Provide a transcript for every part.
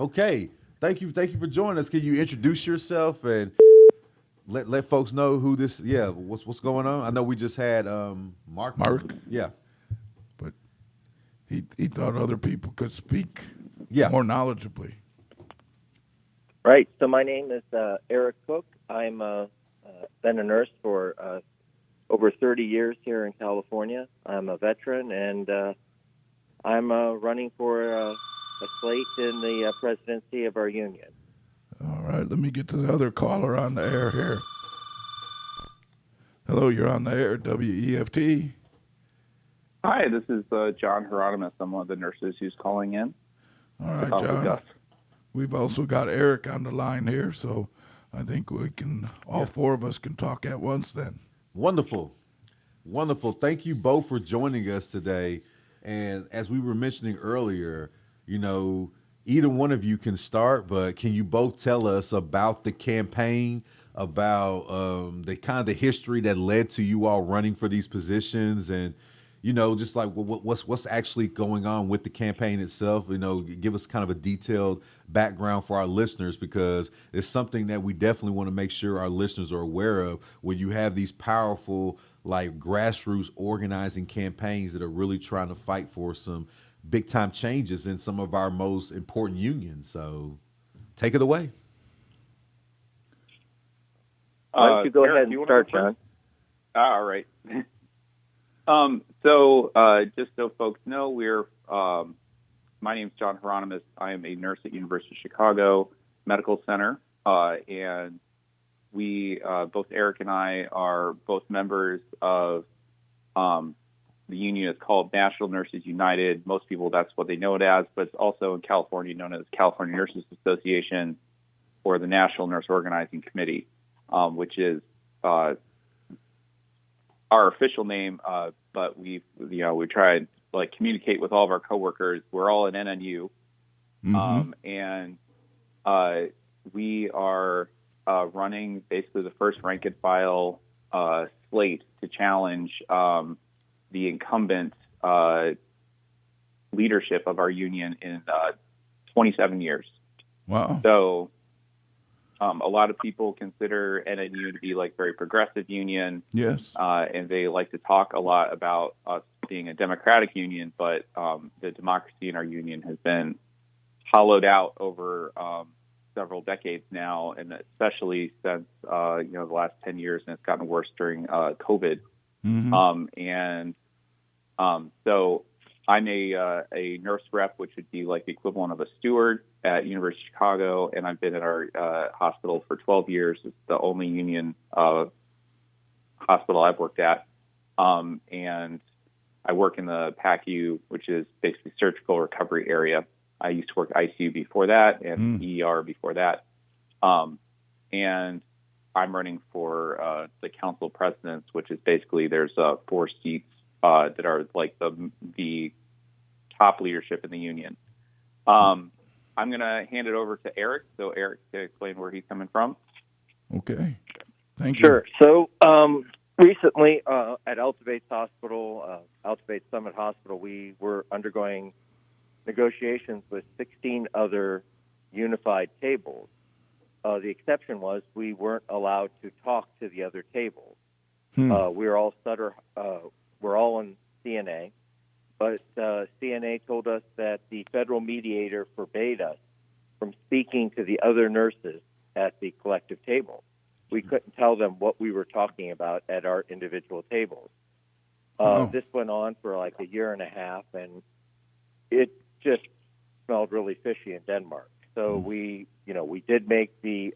Okay. Thank you for joining us. Can you introduce yourself and let folks know who this? Yeah, what's going on? I know we just had Mark. Mark, Yeah, but he thought other people could speak yeah. more knowledgeably. Right. So my name is Eric Koch. I'm been a nurse for over 30 years here in California. I'm a veteran, and I'm running for a slate in the presidency of our union. All right, let me get the other caller on the air here. Hello, you're on the air, WEFT. Hi, this is John Hieronymus. I'm one of the nurses who's calling in. All right, Talk with John. Gus. We've also got Eric on the line here, so I think we can, all four of us can talk at once then. Wonderful. Wonderful. Thank you both for joining us today. And as we were mentioning earlier, either one of you can start, but can you both tell us about the campaign, about the kind of the history that led to you all running for these positions, and just like what's actually going on with the campaign itself? Give us kind of a detailed background for our listeners, because it's something that we definitely want to make sure our listeners are aware of when you have these powerful, like, grassroots organizing campaigns that are really trying to fight for some big time changes in some of our most important unions. So take it away. Why don't you go Eric, ahead and start, John? All right. Just so folks know, my name's John Hieronymus. I am a nurse at University of Chicago Medical Center, and we, both Eric and I, are both members of the union. Is called National Nurses United. Most people, that's what they know it as, but it's also in California known as California Nurses Association, or the National Nurse Organizing Committee, which is our official name, but we try and communicate with all of our coworkers. We're all in NNU, and we are running basically the first rank and file slate to challenge the incumbent leadership of our union in 27 years. Wow. So a lot of people consider NNU to be very progressive union. Yes. And they like to talk a lot about us being a democratic union, but the democracy in our union has been hollowed out over several decades now, and especially since the last 10 years, and it's gotten worse during COVID. So I'm a nurse rep, which would be like the equivalent of a steward at University of Chicago, and I've been at our hospital for 12 years. It's the only union hospital I've worked at, and I work in the PACU, which is basically surgical recovery area. I used to work ICU before that and ER before that, and I'm running for the council of presidents, which is basically there's 4 seats that are like the top leadership in the union. I'm going to hand it over to Eric, so Eric can explain where he's coming from. Okay. Thank you. Sure. So recently at Altabates Hospital, Altabates Summit Hospital, we were undergoing negotiations with 16 other unified tables. The exception was we weren't allowed to talk to the other tables. We're all in CNA, but CNA told us that the federal mediator forbade us from speaking to the other nurses at the collective table. We couldn't tell them what we were talking about at our individual tables. This went on for like a year and a half, and it just smelled really fishy in Denmark. So we did make the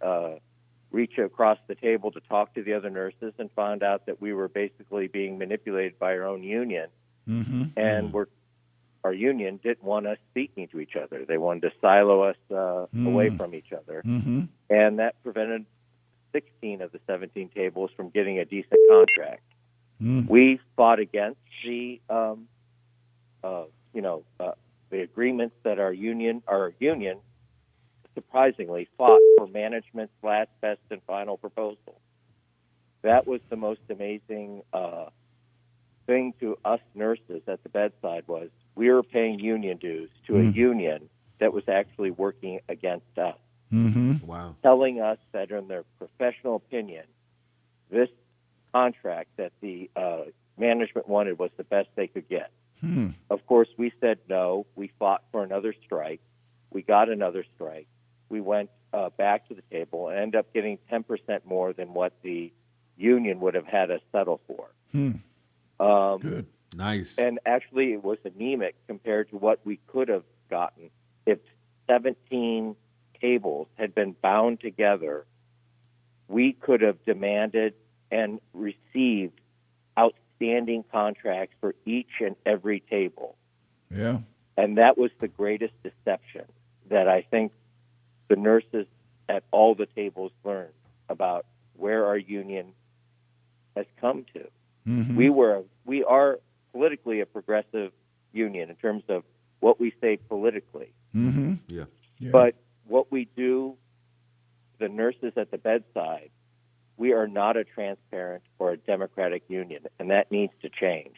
reach across the table to talk to the other nurses, and found out that we were basically being manipulated by our own union. And our union didn't want us speaking to each other. They wanted to silo us away from each other. And that prevented 16 of the 17 tables from getting a decent contract. We fought against the agreements that our union surprisingly fought for management's last, best, and final proposal. That was the most amazing thing to us nurses at the bedside, was we were paying union dues to a union that was actually working against us, Wow. telling us that in their professional opinion, this contract that the management wanted was the best they could get. Of course, we said no. We fought for another strike. We got another strike. We went back to the table and ended up getting 10% more than what the union would have had us settle for. Good. Nice. And actually, it was anemic compared to what we could have gotten if 17 tables had been bound together. We could have demanded and received outstanding contracts for each and every table. Yeah. And that was the greatest deception that I think the nurses at all the tables learned about where our union has come to. We are politically a progressive union in terms of what we say politically. Yeah. But what we do, the nurses at the bedside, we are not a transparent or a democratic union, and that needs to change.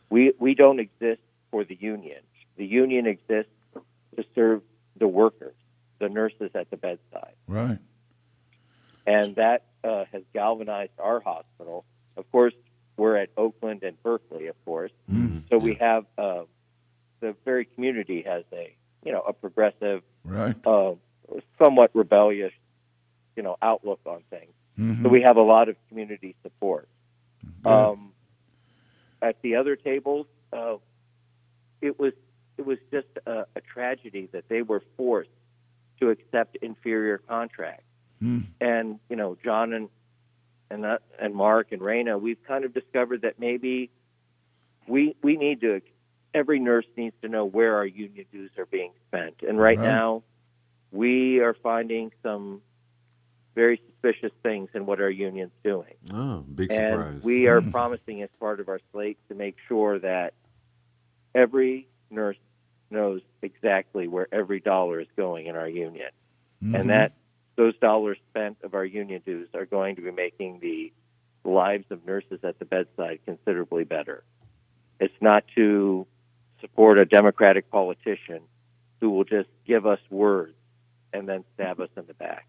We don't exist for the union. The union exists to serve the workers, the nurses at the bedside. Right. And that has galvanized our hospital. Of course, we're at Oakland and Berkeley, of course. So we have the very community has a progressive, Right. somewhat rebellious, outlook on things. So we have a lot of community support. At the other tables, it was just a tragedy that they were forced to accept inferior contracts. And John and Mark and Raina, we've kind of discovered that maybe we need to. Every nurse needs to know where our union dues are being spent. And right now, we are finding some very suspicious things in what our union's doing. Oh, big surprise. And we are promising as part of our slate to make sure that every nurse knows exactly where every dollar is going in our union. And that those dollars spent of our union dues are going to be making the lives of nurses at the bedside considerably better. It's not to support a Democratic politician who will just give us words and then stab us in the back.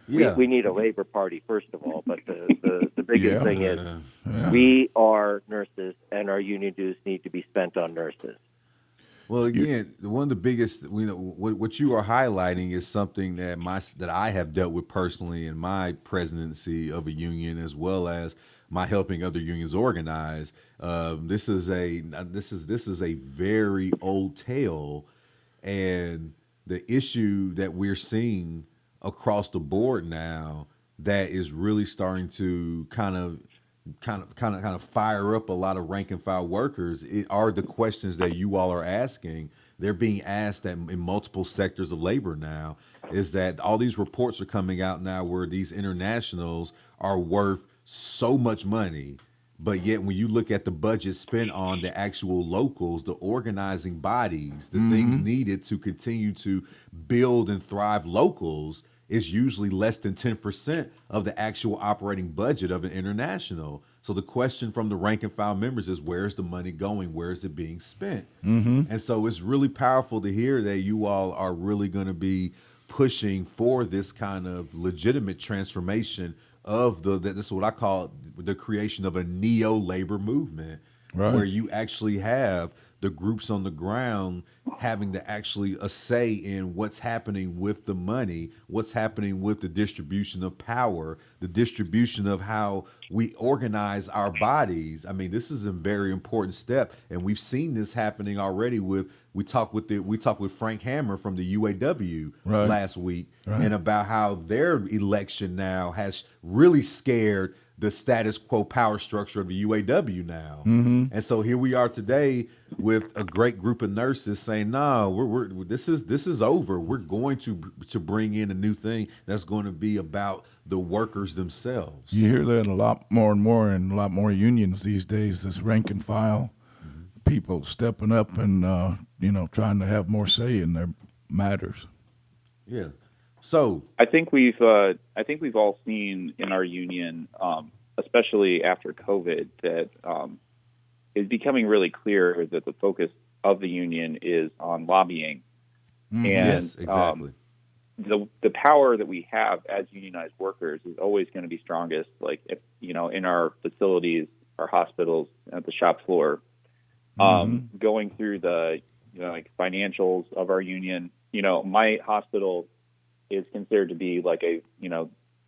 Yeah. We need a Labor Party, first of all, but the biggest thing is Yeah. we are nurses, and our union dues need to be spent on nurses. Well, again, one of the biggest, what you are highlighting is something that I have dealt with personally in my presidency of a union, as well as my helping other unions organize. This is a very old tale, and the issue that we're seeing across the board now that is really starting to kind of fire up a lot of rank and file workers are the questions that you all are asking. They're being asked in multiple sectors of labor now, is that all these reports are coming out now where these internationals are worth so much money, but yet when you look at the budget spent on the actual locals, the organizing bodies, the things needed to continue to build and thrive locals is usually less than 10% of the actual operating budget of an international. So the question from the rank and file members is, where's the money going? Where is it being spent? And so it's really powerful to hear that you all are really going to be pushing for this kind of legitimate transformation of this is what I call the creation of a neo-labor movement, where you actually have the groups on the ground having to actually a say in what's happening with the money, what's happening with the distribution of power, the distribution of how we organize our bodies. I mean, this is a very important step, and we've seen this happening already. We talked with Frank Hammer from the UAW last week, and about how their election now has really scared the status quo power structure of the UAW now. And so here we are today with a great group of nurses saying, no, this is over. We're going to bring in a new thing that's going to be about the workers themselves. You hear that a lot more and more in a lot more unions these days, this rank and file people stepping up and trying to have more say in their matters. Yeah. So I think we've all seen in our union, especially after COVID, that it's becoming really clear that the focus of the union is on lobbying. And Yes, exactly. The power that we have as unionized workers is always going to be strongest, like, if, in our facilities, our hospitals, at the shop floor, going through the, like, financials of our union. My hospital is considered to be like a,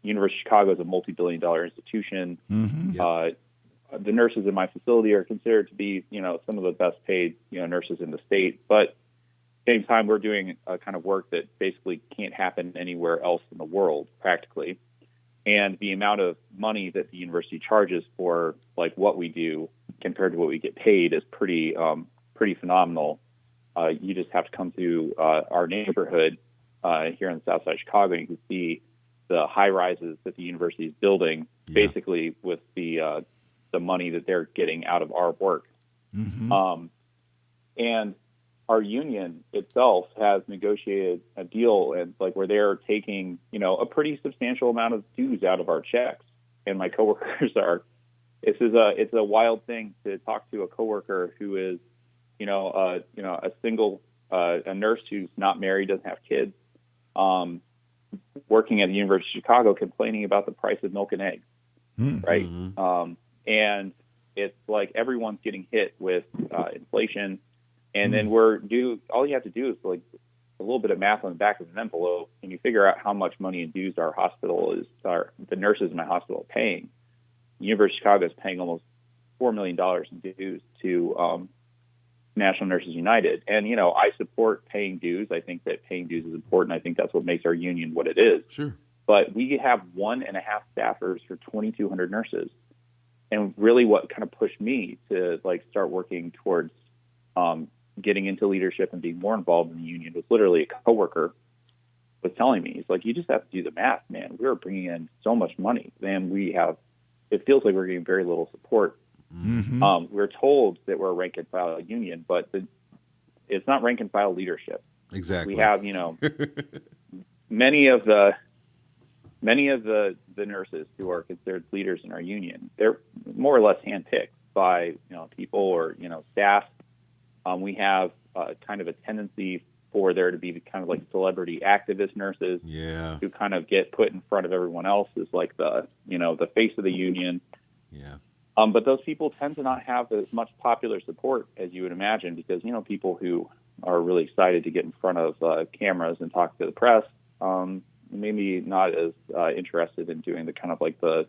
University of Chicago is a multi-billion-dollar institution. The nurses in my facility are considered to be, some of the best paid, nurses in the state. But same time, we're doing a kind of work that basically can't happen anywhere else in the world, practically. And the amount of money that the university charges for, like, what we do compared to what we get paid is pretty phenomenal. You just have to come to our neighborhood here in the South Side of Chicago, and you can see the high rises that the university is building, basically with the money that they're getting out of our work. And our union itself has negotiated a deal, and like, where they're taking, a pretty substantial amount of dues out of our checks. And my coworkers it's a wild thing to talk to a coworker who is, a single, a nurse who's not married, doesn't have kids, working at the University of Chicago, complaining about the price of milk and eggs. Right. And it's like everyone's getting hit with inflation. And then all you have to do is, like, a little bit of math on the back of an envelope, and you figure out how much money in dues our hospital the nurses in my hospital are paying. The University of Chicago is paying almost $4 million in dues to National Nurses United. And, I support paying dues. I think that paying dues is important. I think that's what makes our union what it is. Sure. But we have 1.5 staffers for 2,200 nurses. And really what kind of pushed me to, like, start working towards getting into leadership and being more involved in the union was literally a coworker was telling me, he's like, you just have to do the math, man. We're bringing in so much money, and it feels like we're getting very little support. We're told that we're a rank and file union, but it's not rank and file leadership. Exactly. We have, many of the nurses who are considered leaders in our union, they're more or less handpicked by, people or, staff. We have kind of a tendency for there to be kind of like celebrity activist nurses who kind of get put in front of everyone else as like the face of the union. But those people tend to not have as much popular support as you would imagine, because, people who are really excited to get in front of cameras and talk to the press, maybe not as interested in doing the kind of like the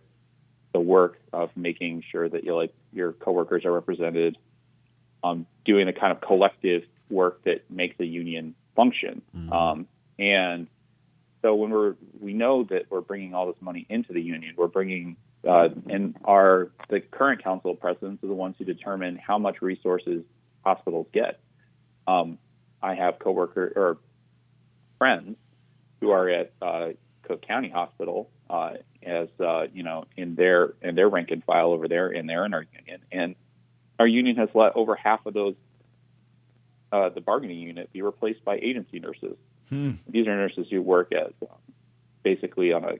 work of making sure that your coworkers are represented, doing the kind of collective work that makes a union function. And so when we know that we're bringing all this money into the union, we're bringing and the current council presidents are the ones who determine how much resources hospitals get. I have coworkers or friends who are at Cook County Hospital as in their rank and file over there, and they're in our union. And our union has let over half of those the bargaining unit be replaced by agency nurses. These are nurses who work as basically on a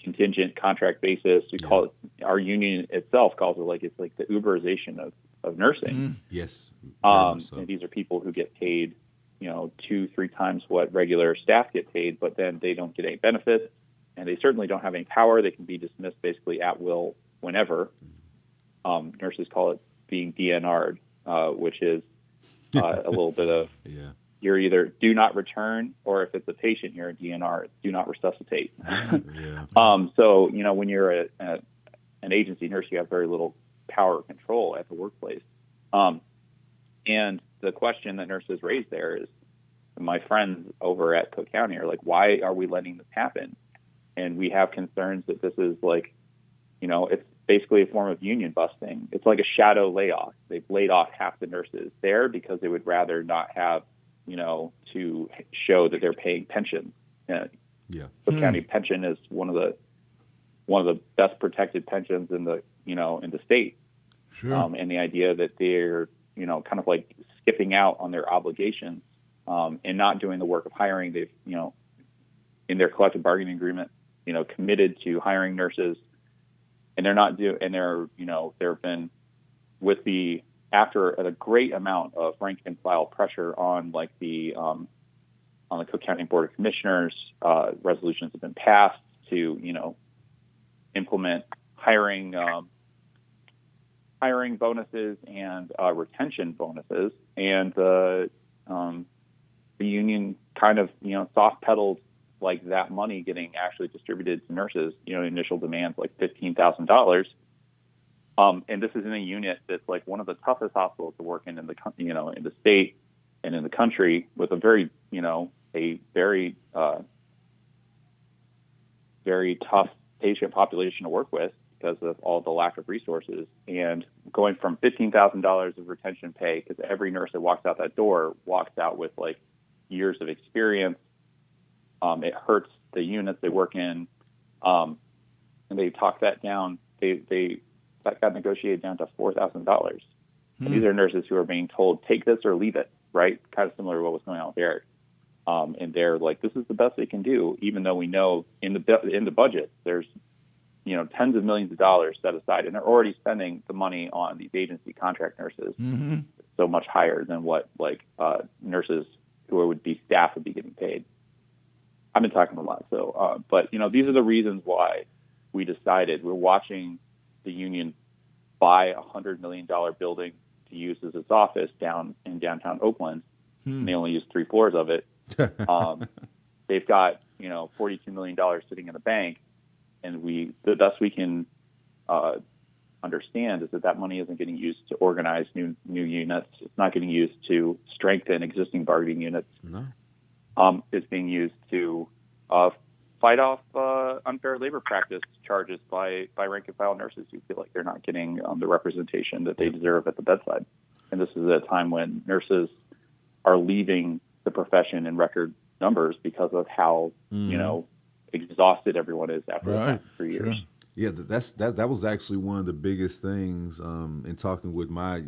contingent contract basis. We call it, our union itself calls it it's like the Uberization of nursing. Yes. And these are people who get paid 2-3 times what regular staff get paid, but then they don't get any benefits, and they certainly don't have any power. They can be dismissed basically at will whenever. Nurses call it being DNR'd, which is a little bit of you're either do not return, or if it's a patient, you're a DNR, it's do not resuscitate. So when you're an agency nurse, you have very little power or control at the workplace. And the question that nurses raise there is, my friends over at Cook County are like, why are we letting this happen? And we have concerns that this is it's basically a form of union busting. It's like a shadow layoff. They've laid off half the nurses there because they would rather not have, to show that they're paying pensions. Cook County pension is one of the best protected pensions in the, in the state. And the idea that they're, kind of like skipping out on their obligations and not doing the work of hiring. They've, in their collective bargaining agreement, committed to hiring nurses, and they're not there have been, with the after a great amount of rank and file pressure on like the Cook County Board of Commissioners, resolutions have been passed to, implement hiring bonuses and retention bonuses, and the union kind of soft pedaled like that money getting actually distributed to nurses. Initial demands like $15,000. And this is in a unit that's like one of the toughest hospitals to work in the in the state and in the country, with a very very tough patient population to work with because of all the lack of resources. And going from $15,000 of retention pay, because every nurse that walks out that door walks out with like years of experience. It hurts the units they work in, and they talk that down. That got negotiated down to $4,000. And these are nurses who are being told, take this or leave it, right? Kind of similar to what was going on with Eric. And they're like, this is the best they can do, even though we know in the budget there's tens of millions of dollars set aside, and they're already spending the money on these agency contract nurses so much higher than what nurses who would be staff would be getting paid. I've been talking a lot, so but these are the reasons why we decided we're watching the union buy a $100 million building to use as its office down in downtown Oakland. And they only use 3 floors of it. They've got $42 million sitting in the bank, and the best we can understand is that money isn't getting used to organize new units. It's not getting used to strengthen existing bargaining units. No. It's being used to fight off unfair labor practice charges by rank and file nurses who feel like they're not getting the representation that they deserve at the bedside. And this is a time when nurses are leaving the profession in record numbers because of how exhausted everyone is after the past 3 years. Sure. Yeah, that was actually one of the biggest things in talking with my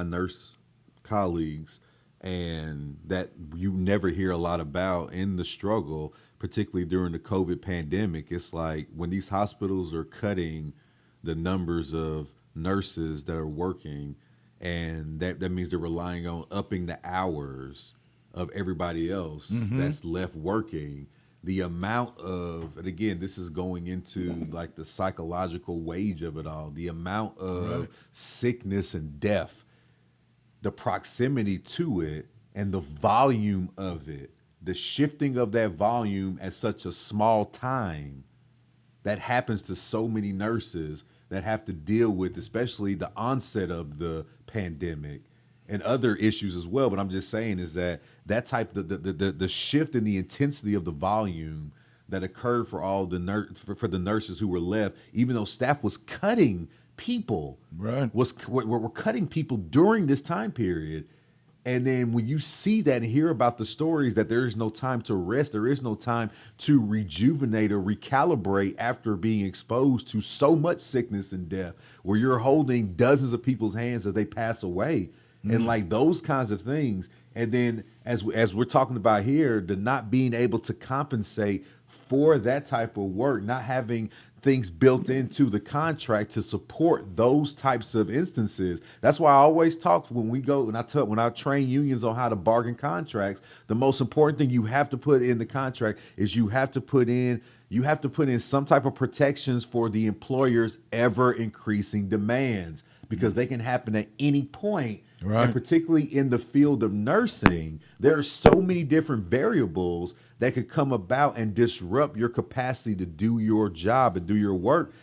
nurse colleagues, and that you never hear a lot about in the struggle, particularly during the COVID pandemic. It's like when these hospitals are cutting the numbers of nurses that are working, and that means they're relying on upping the hours of everybody else that's left working. The amount of, and again, this is going into like the psychological wage of it all, the amount of sickness and death, the proximity to it, and the volume of it, the shifting of that volume at such a small time that happens to so many nurses that have to deal with, especially the onset of the pandemic and other issues as well. But I'm just saying is that type, the shift in the intensity of the volume that occurred for all the for the nurses who were left, even though staff was cutting people, we're cutting people during this time period. And then when you see that and hear about the stories that there is no time to rest, there is no time to rejuvenate or recalibrate after being exposed to so much sickness and death, where you're holding dozens of people's hands as they pass away, and like those kinds of things. And then as we're talking about here, the not being able to compensate for that type of work, not having things built into the contract to support those types of instances. That's why I always talk when I train unions on how to bargain contracts. The most important thing you have to put in the contract is you have to put in some type of protections for the employer's ever increasing demands, because they can happen at any point. Right. And particularly in the field of nursing, there are so many different variables that could come about and disrupt your capacity to do your job and do your work.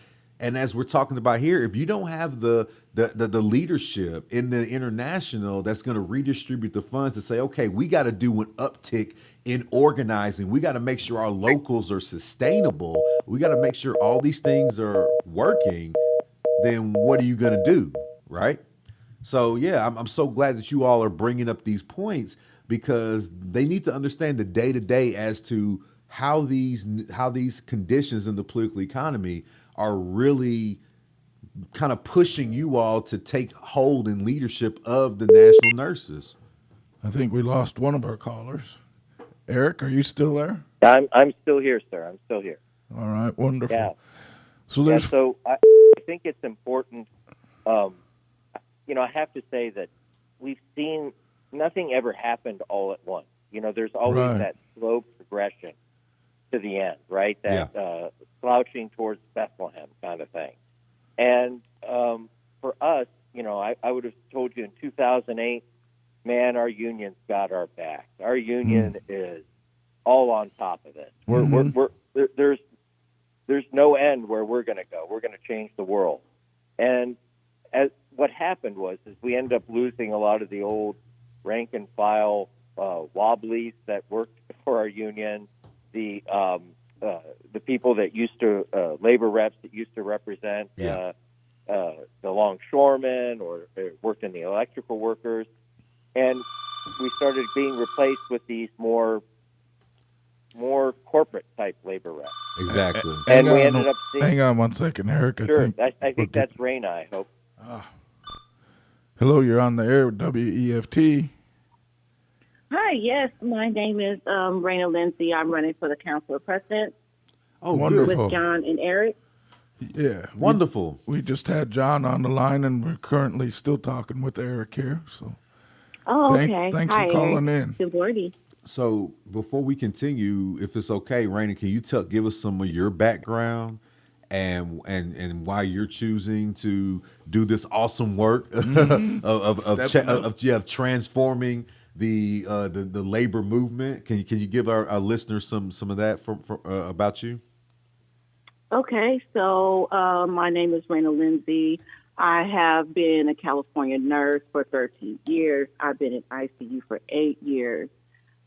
And as we're talking about here, if you don't have the leadership in the international that's going to redistribute the funds to say, okay, we got to do an uptick in organizing. We got to make sure our locals are sustainable. We got to make sure all these things are working. Then what are you going to do, right? So, yeah, I'm so glad that you all are bringing up these points, because they need to understand the day-to-day as to how these conditions in the political economy are really kind of pushing you all to take hold in leadership of the national nurses. I think we lost one of our callers. Eric, are you still there? I'm still here, sir. I'm still here. All right, wonderful. Yeah. So So I think it's important. I have to say that we've seen nothing ever happened all at once. There's always Right. that slow progression to the end, right? That slouching towards Bethlehem kind of thing. And for us, I would have told you in 2008, man, our union's got our back. Our union is all on top of it. There's no end where we're going to go. We're going to change the world. And what happened was we ended up losing a lot of the old rank and file wobblies that worked for our union, the people that used to labor reps that used to represent the longshoremen or worked in the electrical workers, and we started being replaced with these more corporate type labor reps. Exactly. And we ended up seeing. Hang on one second, Eric. Sure, I think that's Raina. I hope. Hello, you're on the air with WEFT. Hi, yes, my name is Raina Lenzy. I'm running for the council of president Oh, Wonderful. with John and Eric. Yeah. Wonderful. We just had John on the line, and we're currently still talking with Eric here. So Oh, okay. thanks Hi, for calling Eric. in. Good morning. So before we continue, if it's okay, Raina, can you give us some of your background and why you're choosing to do this awesome work of transforming the labor movement? Can you give our listeners some of that about you? Okay, so my name is Raina Lenzy. I have been a California nurse for 13 years. I've been in ICU for 8 years.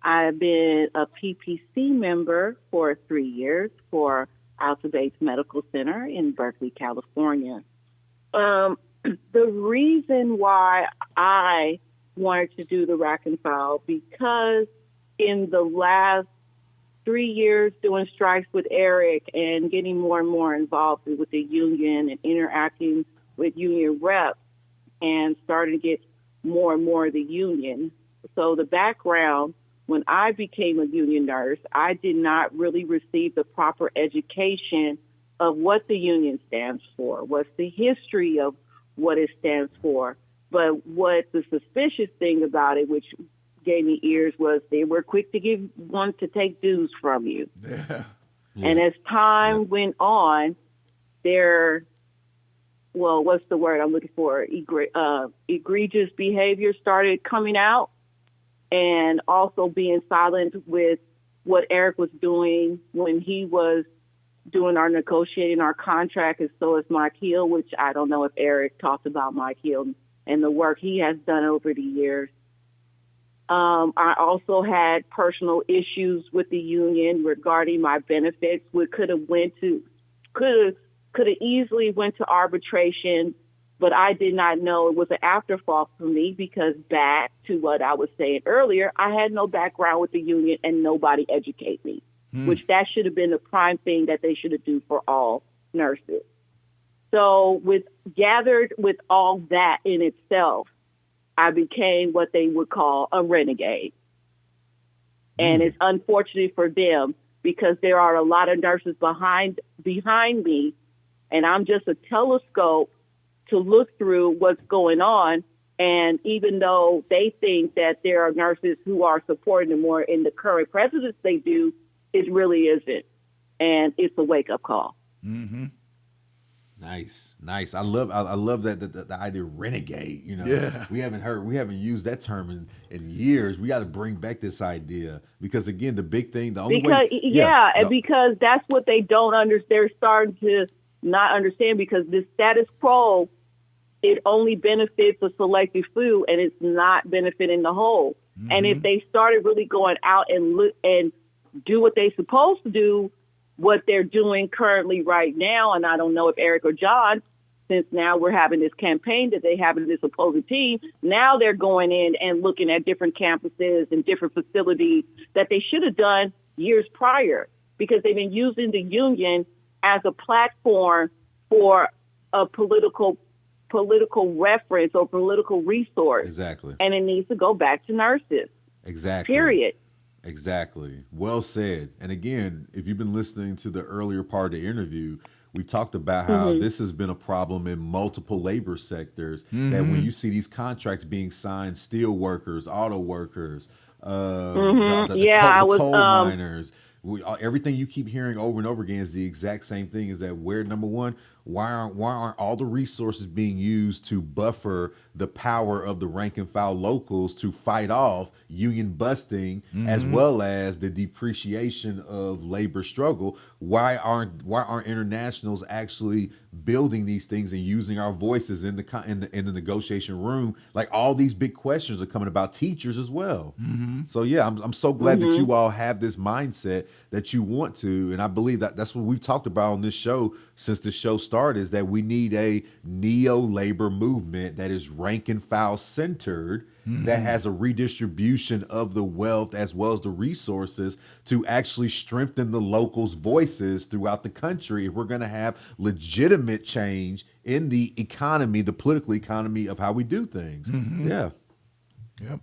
I've been a PPC member for 3 years for Alta Bates Medical Center in Berkeley, California. The reason why I wanted to do the rack and file, because in the last 3 years doing strikes with Eric and getting more and more involved with the union and interacting with union reps and starting to get more and more of the union. So the background, when I became a union nurse, I did not really receive the proper education of what the union stands for, what's the history of what it stands for. But what the suspicious thing about it, which gave me ears, was they were quick to want to take dues from you. Yeah. And as time went on, what's the word I'm looking for? Egregious behavior started coming out, and also being silent with what Eric was doing when he was doing our negotiating our contract, and so is Mike Hill, which I don't know if Eric talked about Mike Hill and the work he has done over the years. I also had personal issues with the union regarding my benefits. We could have easily went to arbitration, but I did not know it was an afterthought for me, because back to what I was saying earlier, I had no background with the union and nobody educated me, which that should have been the prime thing that they should have do for all nurses. So gathered with all that in itself, I became what they would call a renegade. And it's unfortunate for them, because there are a lot of nurses behind me, and I'm just a telescope to look through what's going on. And even though they think that there are nurses who are supporting them more in the current presidents they do, it really isn't. And it's a wake-up call. Mm-hmm. Nice. I love that the idea of renegade. Yeah. We haven't used that term in years. We got to bring back this idea, because again, the big thing, the only way, because that's what they don't understand. They're starting to not understand, because the status quo, it only benefits a selective few, and it's not benefiting the whole. Mm-hmm. And if they started really going out and look and do what they're supposed to do, what they're doing currently right now, and I don't know if Eric or John, since now we're having this campaign that they have in this opposing team, now they're going in and looking at different campuses and different facilities that they should have done years prior, because they've been using the union as a platform for a political reference or political resource. Exactly. And it needs to go back to nurses. Exactly. Period. Exactly. Well said. And again, if you've been listening to the earlier part of the interview, We talked about how this has been a problem in multiple labor sectors. That when you see these contracts being signed, steel workers, auto workers, the coal miners, everything you keep hearing over and over again is the exact same thing. Is that where, number one, why aren't all the resources being used to buffer the power of the rank and file locals to fight off union busting as well as the depreciation of labor struggle? Why aren't internationals actually building these things and using our voices in the negotiation room? Like, all these big questions are coming about teachers as well. So yeah, I'm so glad that you all have this mindset that you want to, and I believe that's what we've talked about on this show since the show started, is that we need a neo-labor movement that is rank and file centered, that has a redistribution of the wealth as well as the resources to actually strengthen the locals' voices throughout the country if we're going to have legitimate change in the economy, the political economy of how we do things. Yeah. Yep.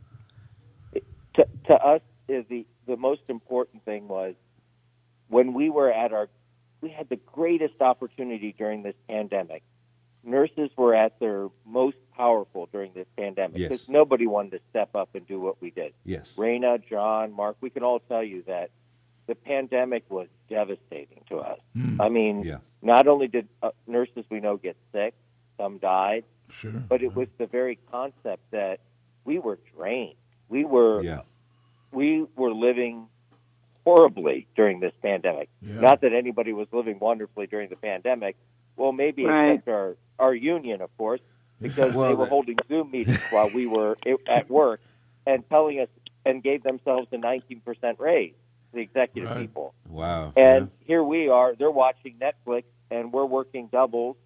To us, the most important thing was when we had the greatest opportunity during this pandemic. Nurses were at their most powerful during this pandemic because nobody wanted to step up and do what we did. Yes. Raina, John, Mark, we can all tell you that the pandemic was devastating to us. I mean, not only did nurses we know get sick, some died, but it was the very concept that we were drained. We were living horribly during this pandemic. Not that anybody was living wonderfully during the pandemic. Well, maybe except our union, of course, because they were holding Zoom meetings while we were at work and telling us and gave themselves a 19% raise, the executive people. Wow. And here we are, they're watching Netflix, and we're working doubles,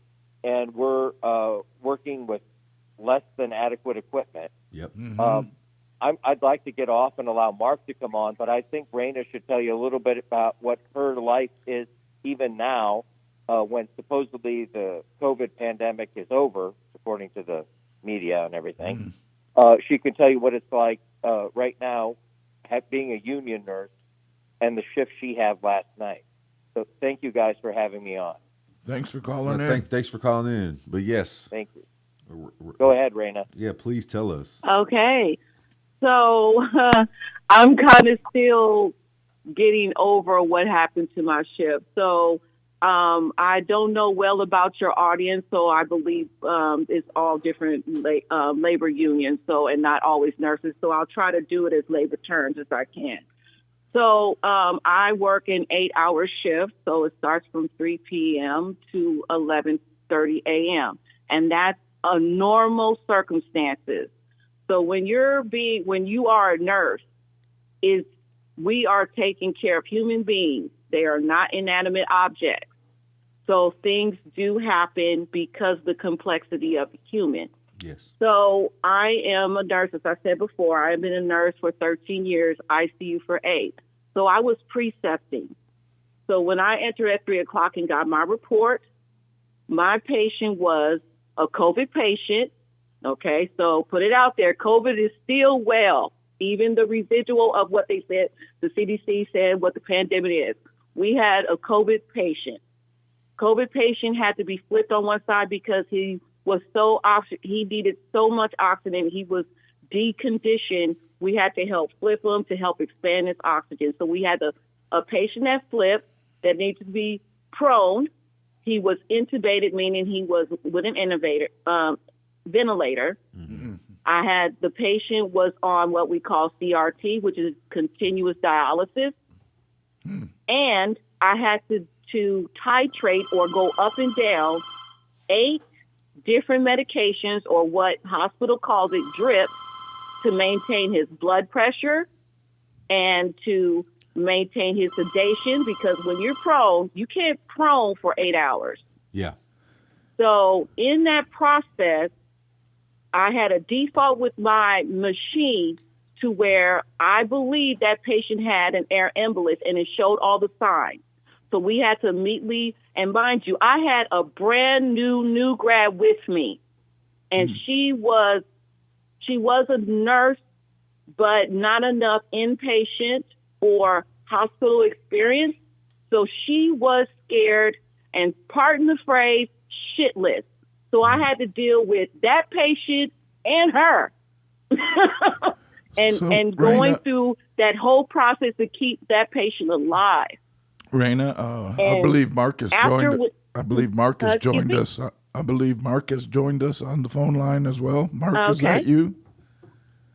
and we're working with less than adequate equipment. Yep. I'd like to get off and allow Mark to come on, but I think Raina should tell you a little bit about what her life is even now, when supposedly the COVID pandemic is over, according to the media and everything. She can tell you what it's like right now, being a union nurse and the shift she had last night. So thank you guys for having me on. Thanks for calling in. Thanks for calling in. But yes. Thank you. Go ahead, Raina. Yeah, please tell us. Okay. So I'm kind of still getting over what happened to my shift. So I don't know well about your audience, so I believe it's all different labor unions, and not always nurses. So I'll try to do it as labor terms as I can. So I work in 8-hour shifts, so it starts from 3 p.m. to 11:30 a.m., and that's a normal circumstances. So when you are a nurse, we are taking care of human beings. They are not inanimate objects. So things do happen because the complexity of the human. Yes. So I am a nurse. As I said before, I've been a nurse for 13 years, ICU for 8. So I was precepting. So when I entered at 3 o'clock and got my report, my patient was a COVID patient. Okay, so put it out there. COVID is still well, even the residual of what they said, the CDC said what the pandemic is. We had a COVID patient. COVID patient had to be flipped on one side because he needed so much oxygen. He was deconditioned. We had to help flip him to help expand his oxygen. So we had a patient that flipped that needed to be prone. He was intubated, meaning he was with an ventilator. I had the patient was on what we call CRT, which is continuous dialysis. And I had to titrate or go up and down 8 different medications, or what hospital calls it drips, to maintain his blood pressure and to maintain his sedation, because when you're prone, you can't prone for 8 hours. Yeah. So in that process, I had a default with my machine to where I believe that patient had an air embolus, and it showed all the signs. So we had to immediately, and mind you, I had a brand new grad with me, and she was a nurse, but not enough inpatient or hospital experience. So she was scared and pardon the phrase, shitless. So I had to deal with that patient and her. and going Raina, through that whole process to keep that patient alive. Raina, I believe Mark has joined. I believe Mark has joined us. I believe Mark has joined us on the phone line as well. Mark, is that you?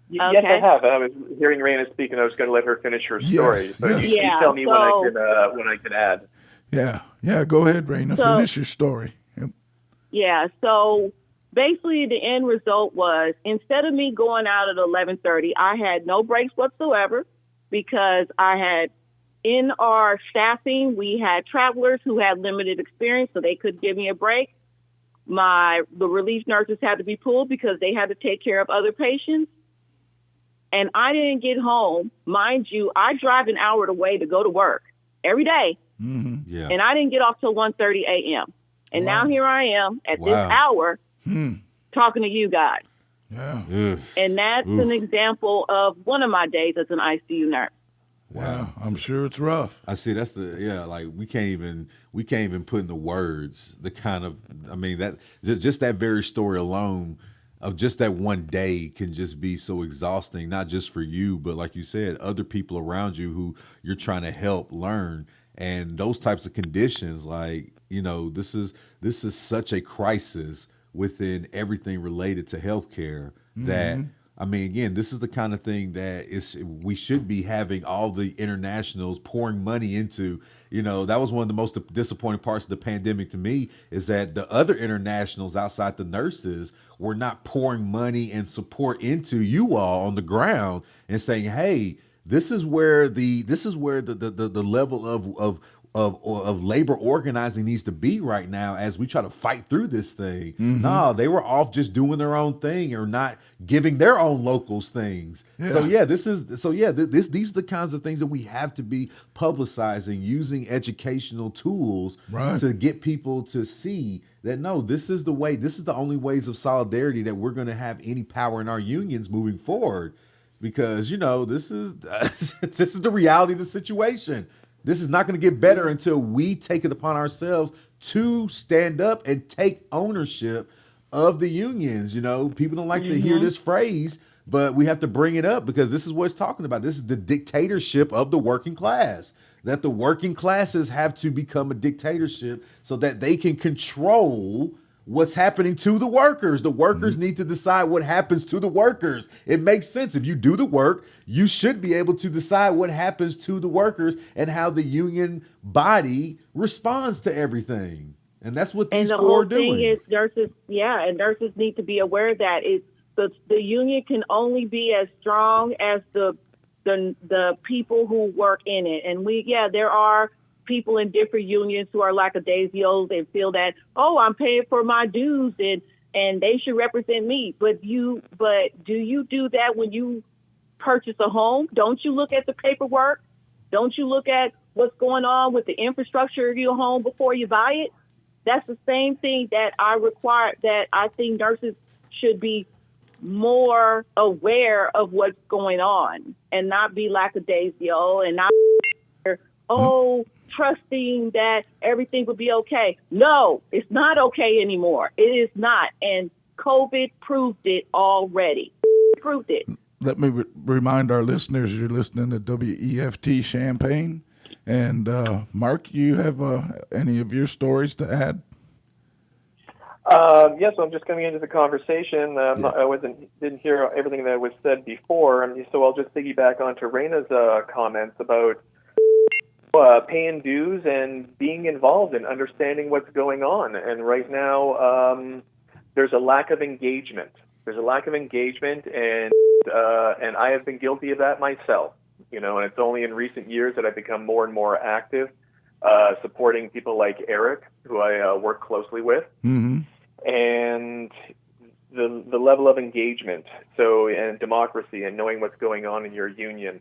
Yes, I have. I was hearing Raina speak, and I was going to let her finish her story. Yes, So yes. you tell me when I can add. Yeah. Go ahead, Raina. Finish your story. Yep. Yeah. So basically, the end result was instead of me going out at 11:30, I had no breaks whatsoever because I had in our staffing we had travelers who had limited experience, so they could give me a break. The relief nurses had to be pulled because they had to take care of other patients. And I didn't get home. Mind you, I drive an hour away to go to work every day. Mm-hmm. Yeah. And I didn't get off till 1:30 a.m. And now here I am at this hour talking to you guys. Yeah. And that's an example of one of my days as an ICU nurse. Wow. I'm sure it's rough. I see. That's like we can't even put into words the kind of, that just that very story alone of just that one day can just be so exhausting, not just for you, but like you said, other people around you who you're trying to help learn. And those types of conditions, like, this is such a crisis within everything related to healthcare that, again, this is the kind of thing that we should be having all the internationals pouring money into. That was one of the most disappointing parts of the pandemic to me, is that the other internationals outside the nurses were not pouring money and support into you all on the ground and saying, hey, this is where the level of labor organizing needs to be right now as we try to fight through this thing. No, they were off just doing their own thing or not giving their own locals things. Yeah. These are the kinds of things that we have to be publicizing, using educational tools to get people to see that, no, this is the way, this is the only ways of solidarity that we're going to have any power in our unions moving forward. Because, this is this is the reality of the situation. This is not going to get better until we take it upon ourselves to stand up and take ownership of the unions. People don't like to hear this phrase, but we have to bring it up because this is what it's talking about. This is the dictatorship of the working class, that the working classes have to become a dictatorship so that they can control what's happening to the workers. The workers need to decide what happens to the workers. It makes sense. If you do the work, you should be able to decide what happens to the workers and how the union body responds to everything. And that's what these four are doing. And the whole thing is nurses need to be aware of that. The union can only be as strong as the people who work in it. And there are people in different unions who are lackadaisical and feel that, I'm paying for my dues and they should represent me. But do you do that when you purchase a home? Don't you look at the paperwork? Don't you look at what's going on with the infrastructure of your home before you buy it? That's the same thing that I think nurses should be more aware of what's going on and not be lackadaisical and not trusting that everything will be okay. No, it's not okay anymore. It is not. And COVID proved it already. Proved it. Let me remind our listeners you're listening to WEFT Champagne. And Mark, you have any of your stories to add? Yes, I'm just coming into the conversation. I didn't hear everything that was said before, so I'll just piggyback onto Raina's comments about paying dues and being involved and understanding what's going on. And right now, there's a lack of engagement. And I have been guilty of that myself. And it's only in recent years that I've become more and more active, supporting people like Eric, who I work closely with, and the level of engagement. And democracy and knowing what's going on in your union,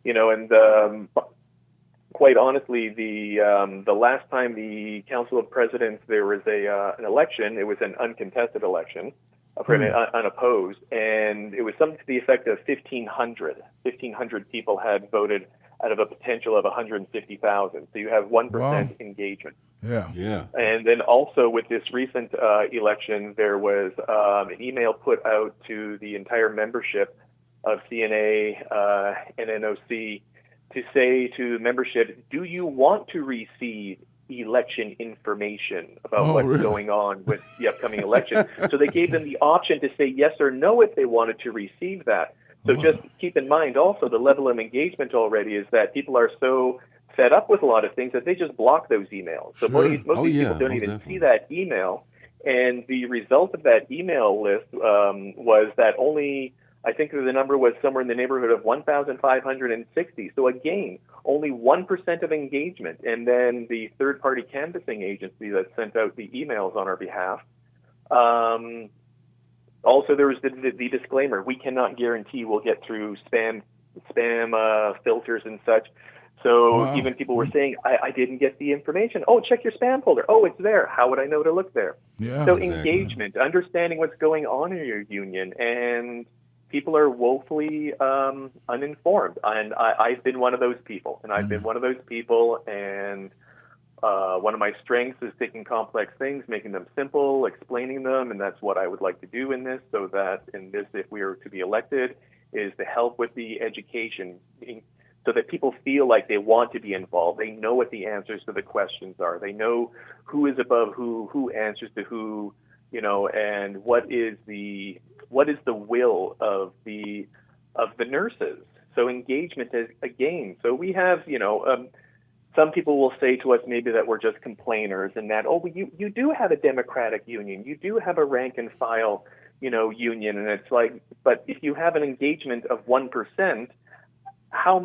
and. Quite honestly, the last time the Council of Presidents there was an election, it was an uncontested election, unopposed, and it was something to the effect of 1,500 people had voted out of a potential of 150,000. So you have 1% Wow. engagement. Yeah. Yeah. And then also with this recent election, there was an email put out to the entire membership of CNA, NNOC, to say to membership, do you want to receive election information about what's really? going on with the upcoming election? So they gave them the option to say yes or no if they wanted to receive that. So just keep in mind also the level of engagement already is that people are so fed up with a lot of things that they just block those emails. So Sure. most of these people don't most even definitely. see that email. And the result of that email list was that only, I think the number was somewhere in the neighborhood of 1,560. So again, only 1% of engagement. And then the third-party canvassing agency that sent out the emails on our behalf. Also, there was the disclaimer: we cannot guarantee we'll get through spam filters and such. So Wow. even people were saying, I didn't get the information. Oh, check your spam folder. Oh, it's there. How would I know to look there? Yeah. So Exactly. engagement, understanding what's going on in your union, and people are woefully uninformed. And I've been one of those people, and I've been one of those people. And one of my strengths is taking complex things, making them simple, explaining them, and that's what I would like to do in this. So that in this, if we are to be elected, is to help with the education, so that people feel like they want to be involved. They know what the answers to the questions are. They know who is above who answers to who, and what is the will of the nurses. So engagement is a game. So we have, some people will say to us maybe that we're just complainers and that, you do have a democratic union. You do have a rank and file, union. And it's like, but if you have an engagement of 1%, how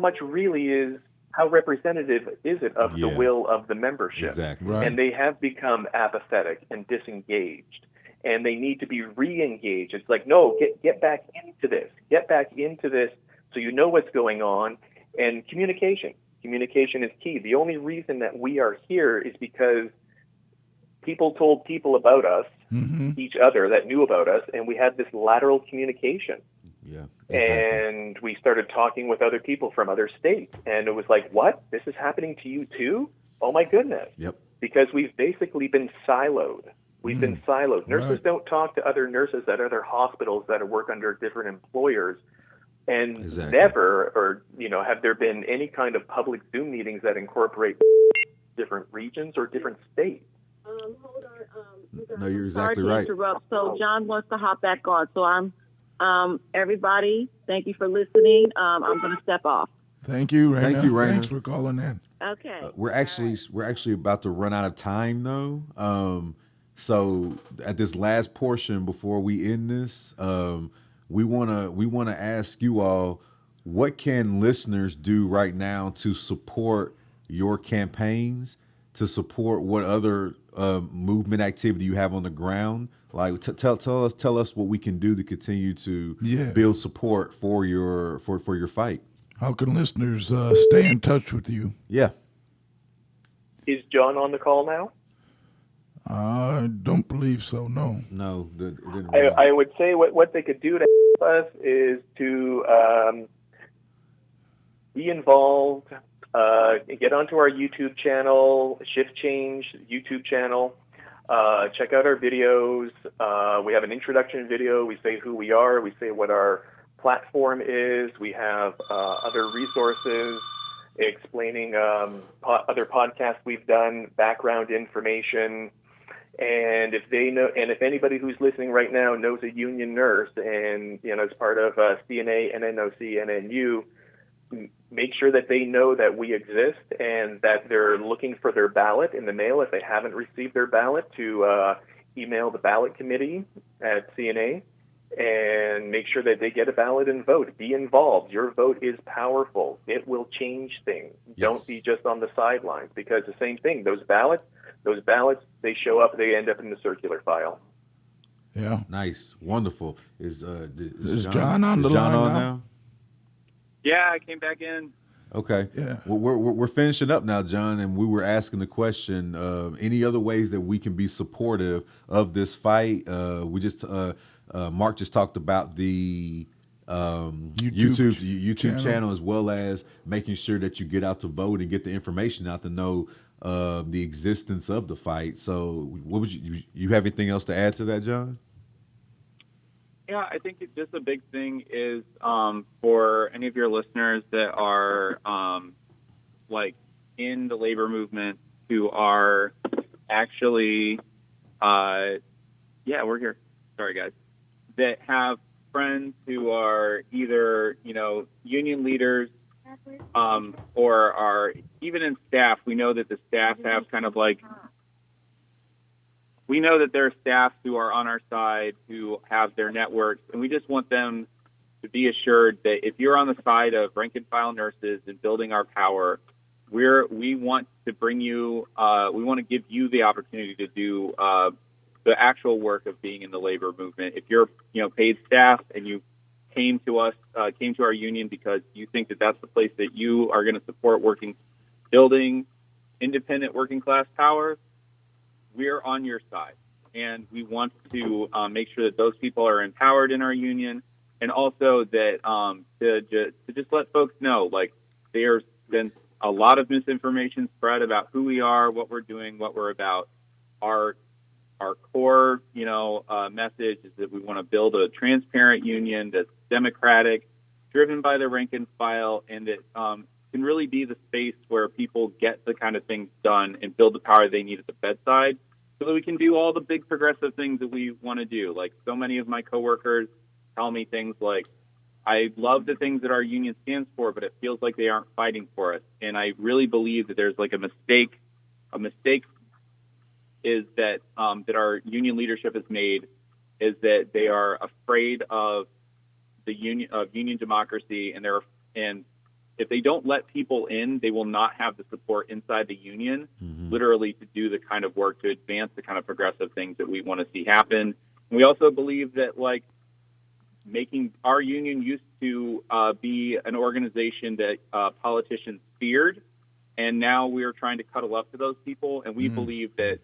representative is it of the will of the membership? Exactly. Right. And they have become apathetic and disengaged, and they need to be re-engaged. It's like, no, get back into this. Get back into this so you know what's going on. And communication. Communication is key. The only reason that we are here is because people told people about us, each other that knew about us, and we had this lateral communication. Yeah. Exactly. And we started talking with other people from other states. And it was like, what? This is happening to you too? Oh, my goodness. Yep. Because we've basically been siloed. We've been siloed. Nurses Right. don't talk to other nurses at other hospitals that work under different employers. And Exactly. never, or, have there been any kind of public Zoom meetings that incorporate different regions or different states. Hold on. No, you're Sorry exactly to right. interrupt. So John wants to hop back on. So everybody, thank you for listening. I'm going to step off. Thank you, Raina. Thank you, Raina. Thanks for calling in. Okay. We're actually about to run out of time though. So at this last portion before we end this, we wanna ask you all, what can listeners do right now to support your campaigns, to support what other movement activity you have on the ground? Like tell us what we can do to continue to build support for your fight. How can listeners stay in touch with you? Yeah. Is John on the call now? I don't believe so, no. No, it didn't. I would say what they could do to help us is to be involved, get onto our YouTube channel, Shift Change YouTube channel, check out our videos. We have an introduction video. We say who we are. We say what our platform is. We have other resources explaining other podcasts we've done, background information. And if they know, and if anybody who's listening right now knows a union nurse and, as part of CNA, NNOC, NNU, make sure that they know that we exist and that they're looking for their ballot in the mail. If they haven't received their ballot, to email the ballot committee at CNA and make sure that they get a ballot and vote. Be involved. Your vote is powerful. It will change things. Yes. Don't be just on the sidelines, because the same thing, those ballots, they show up, they end up in the circular file. Yeah. Nice, wonderful. Is John on the John line on now? Yeah, I came back in. Okay. Yeah. Well, we're finishing up now, John, and we were asking the question: any other ways that we can be supportive of this fight? Mark just talked about the YouTube channel, as well as making sure that you get out to vote and get the information out to know the existence of the fight. So, what would you have anything else to add to that, John? Yeah, I think just a big thing is for any of your listeners that are like in the labor movement who are actually, we're here. Sorry, guys. That have friends who are either, union leaders or are even in staff. We know that the staff have we know that there are staff who are on our side who have their networks, and we just want them to be assured that if you're on the side of rank and file nurses and building our power, we want to bring you, we want to give you the opportunity to do the actual work of being in the labor movement. If you're, paid staff and you came to us, came to our union because you think that that's the place that you are going to support building independent working class power, we're on your side. And we want to make sure that those people are empowered in our union, and also that to just let folks know, like, there's been a lot of misinformation spread about who we are, what we're doing, what we're about. Our core, message is that we want to build a transparent union that's democratic, driven by the rank and file, and that can really be the space where people get the kind of things done and build the power they need at the bedside, so that we can do all the big progressive things that we want to do. Like, so many of my coworkers tell me things like, I love the things that our union stands for, but it feels like they aren't fighting for us. And I really believe that there's like a mistake. A mistake is that that our union leadership has made, is that they are afraid of the union democracy, and if they don't let people in, they will not have the support inside the union, literally, to do the kind of work to advance the kind of progressive things that we want to see happen. And we also believe that, like, making our union used to be an organization that politicians feared, and now we're trying to cuddle up to those people. And we believe that,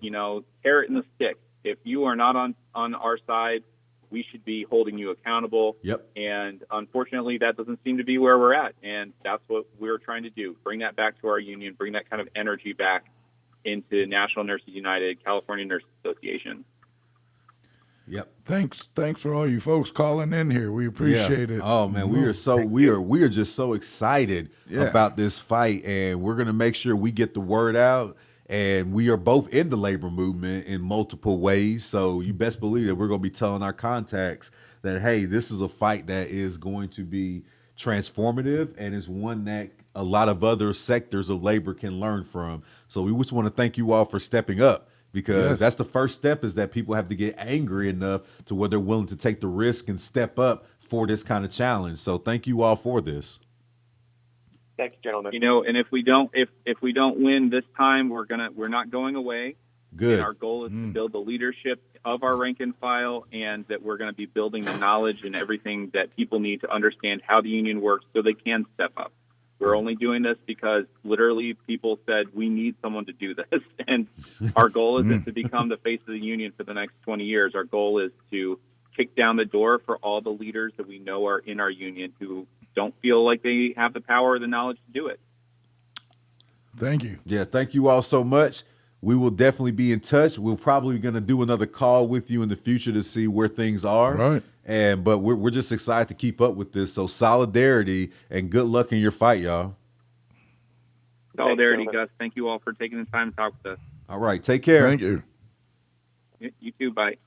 carrot and the stick. If you are not on our side, we should be holding you accountable. Yep. And unfortunately, that doesn't seem to be where we're at. And that's what we're trying to do. Bring that back to our union, bring that kind of energy back into National Nurses United, California Nurses Association. Yep. Thanks for all you folks calling in here. We appreciate it. Oh man, we are just so excited about this fight, and we're gonna make sure we get the word out. And we are both in the labor movement in multiple ways, so you best believe that we're gonna be telling our contacts that, hey, this is a fight that is going to be transformative, and is one that a lot of other sectors of labor can learn from. So we just want to thank you all for stepping up, because that's the first step, is that people have to get angry enough to where they're willing to take the risk and step up for this kind of challenge. So thank you all for this. Thank you, gentlemen. And if we don't win this time, we're not going away. Good. And our goal is to build the leadership of our rank and file, and that we're going to be building the knowledge and everything that people need to understand how the union works, so they can step up. We're only doing this because literally people said we need someone to do this. And our goal isn't to become the face of the union for the next 20 years. Our goal is to kick down the door for all the leaders that we know are in our union who don't feel like they have the power or the knowledge to do it. Thank you. Yeah, thank you all so much. We will definitely be in touch. We're probably going to do another call with you in the future to see where things are. Right. But we're just excited to keep up with this. So solidarity and good luck in your fight, y'all. Solidarity, Gus. Thank you all for taking the time to talk with us. All right. Take care. Thank you. You too. Bye.